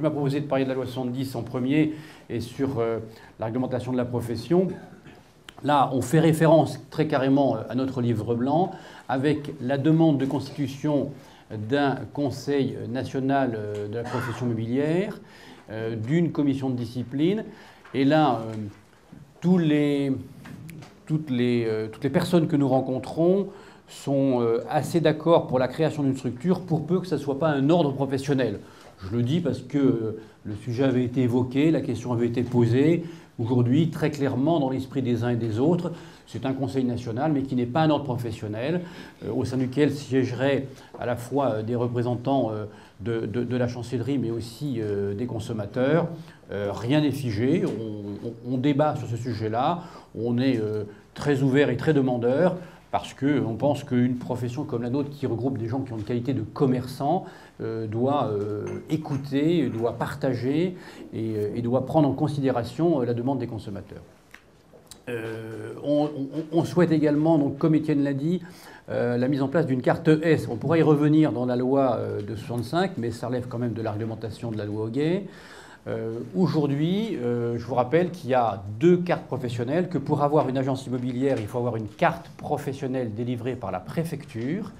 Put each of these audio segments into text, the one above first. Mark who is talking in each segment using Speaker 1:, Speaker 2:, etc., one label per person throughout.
Speaker 1: tu m'as proposé de parler de la loi 70 en premier et sur la réglementation de la profession. Là, on fait référence très carrément à notre livre blanc avec la demande de constitution d'un conseil national de la profession immobilière, d'une commission de discipline. Et là, toutes les personnes que nous rencontrons sont assez d'accord pour la création d'une structure, pour peu que ça ne soit pas un ordre professionnel. Je le dis parce que le sujet avait été évoqué, la question avait été posée. Aujourd'hui, très clairement, dans l'esprit des uns et des autres, c'est un conseil national, mais qui n'est pas un ordre professionnel, au sein duquel siégeraient à la fois des représentants de la chancellerie, mais aussi des consommateurs. Rien n'est figé, on débat sur ce sujet-là, on est très ouvert et très demandeur, parce qu'on pense qu'une profession comme la nôtre, qui regroupe des gens qui ont une qualité de commerçant, doit écouter, doit partager et doit prendre en considération la demande des consommateurs. On souhaite également, donc, comme Étienne l'a dit, la mise en place d'une carte S. On pourrait y revenir dans la loi de 65, mais ça relève quand même de la réglementation de la loi Hoguet. Aujourd'hui, je vous rappelle qu'il y a 2 cartes professionnelles, que pour avoir une agence immobilière, il faut avoir une carte professionnelle délivrée par la préfecture,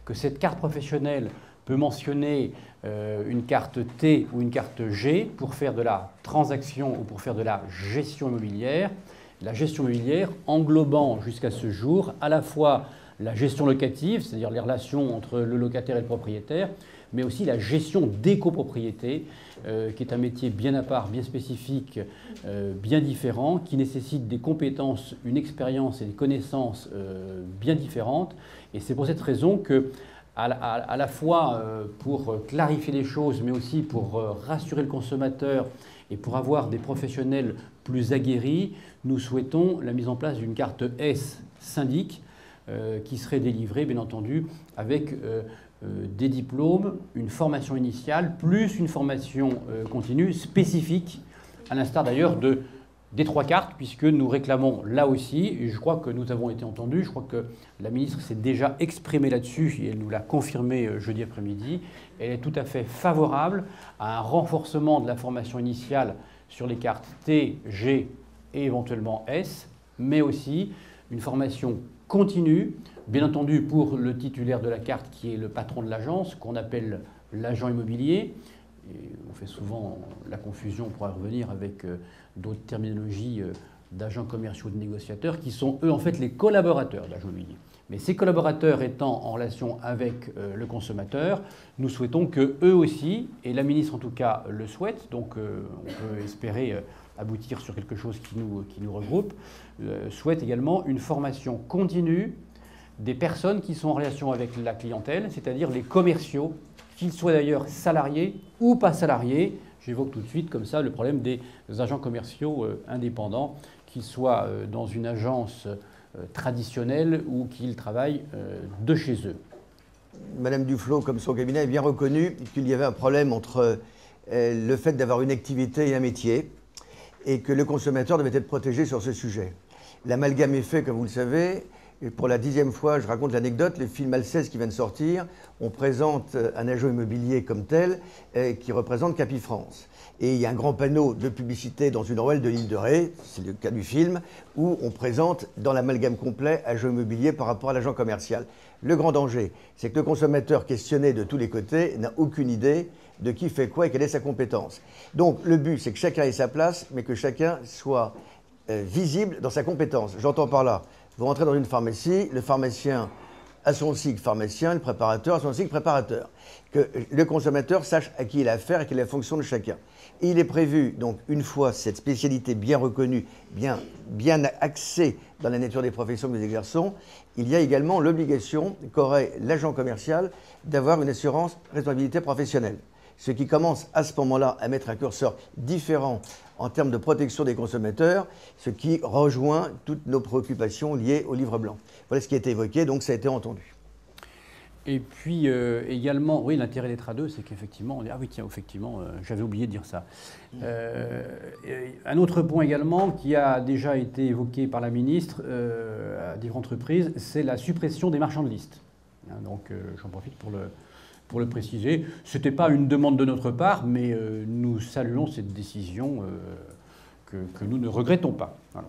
Speaker 1: que cette carte professionnelle peut mentionner une carte T ou une carte G pour faire de la transaction ou pour faire de la gestion immobilière. La gestion immobilière englobant jusqu'à ce jour à la fois la gestion locative, c'est-à-dire les relations entre le locataire et le propriétaire, mais aussi la gestion des copropriétés, qui est un métier bien à part, bien spécifique, bien différent, qui nécessite des compétences, une expérience et des connaissances bien différentes. Et c'est pour cette raison que, à la fois pour clarifier les choses, mais aussi pour rassurer le consommateur et pour avoir des professionnels plus aguerris, nous souhaitons la mise en place d'une carte S syndic qui serait délivrée, bien entendu, avec des diplômes, une formation initiale, plus une formation continue spécifique, à l'instar d'ailleurs des 3 cartes, puisque nous réclamons là aussi, et je crois que nous avons été entendus, je crois que la ministre s'est déjà exprimée là-dessus, et elle nous l'a confirmé jeudi après-midi, elle est tout à fait favorable à un renforcement de la formation initiale sur les cartes T, G et éventuellement S, mais aussi une formation continue, bien entendu pour le titulaire de la carte qui est le patron de l'agence, qu'on appelle l'agent immobilier. Et on fait souvent la confusion, on pourra revenir avec d'autres terminologies d'agents commerciaux, de négociateurs, qui sont eux en fait les collaborateurs de l'agent immobilier. Mais ces collaborateurs étant en relation avec le consommateur, nous souhaitons que eux aussi, et la ministre en tout cas le souhaite, donc on peut espérer aboutir sur quelque chose qui nous regroupe, souhaite également une formation continue des personnes qui sont en relation avec la clientèle, c'est-à-dire les commerciaux, qu'ils soient d'ailleurs salariés ou pas salariés. J'évoque tout de suite comme ça le problème des agents commerciaux indépendants, qu'ils soient dans une agence traditionnelle ou qu'ils travaillent de chez eux.
Speaker 2: Madame Duflot, comme son cabinet, a bien reconnu qu'il y avait un problème entre le fait d'avoir une activité et un métier, et que le consommateur devait être protégé sur ce sujet. L'amalgame est fait, comme vous le savez. Et pour la 10e fois, je raconte l'anecdote, le film Alceste qui vient de sortir, on présente un agent immobilier comme tel qui représente Capifrance. Et il y a un grand panneau de publicité dans une ruelle de l'île de Ré, c'est le cas du film, où on présente dans l'amalgame complet agent immobilier par rapport à l'agent commercial. Le grand danger, c'est que le consommateur questionné de tous les côtés n'a aucune idée de qui fait quoi et quelle est sa compétence. Donc le but, c'est que chacun ait sa place, mais que chacun soit visible dans sa compétence. J'entends par là, vous rentrez dans une pharmacie, le pharmacien a son cycle pharmacien, le préparateur a son cycle préparateur. Que le consommateur sache à qui il a affaire et quelle est la fonction de chacun. Et il est prévu, donc, une fois cette spécialité bien reconnue, bien axée dans la nature des professions que nous exerçons, il y a également l'obligation qu'aurait l'agent commercial d'avoir une assurance responsabilité professionnelle. Ce qui commence à ce moment-là à mettre un curseur différent en termes de protection des consommateurs, ce qui rejoint toutes nos préoccupations liées au livre blanc. Voilà ce qui a été évoqué, donc ça a été entendu.
Speaker 1: Et puis également, oui, l'intérêt d'être à deux, c'est qu'effectivement, ah oui, tiens, effectivement, j'avais oublié de dire ça. Un autre point également qui a déjà été évoqué par la ministre à différentes reprises, c'est la suppression des marchands de liste. Donc j'en profite pour pour le préciser. Ce n'était pas une demande de notre part, mais nous saluons cette décision que nous ne regrettons pas. Voilà.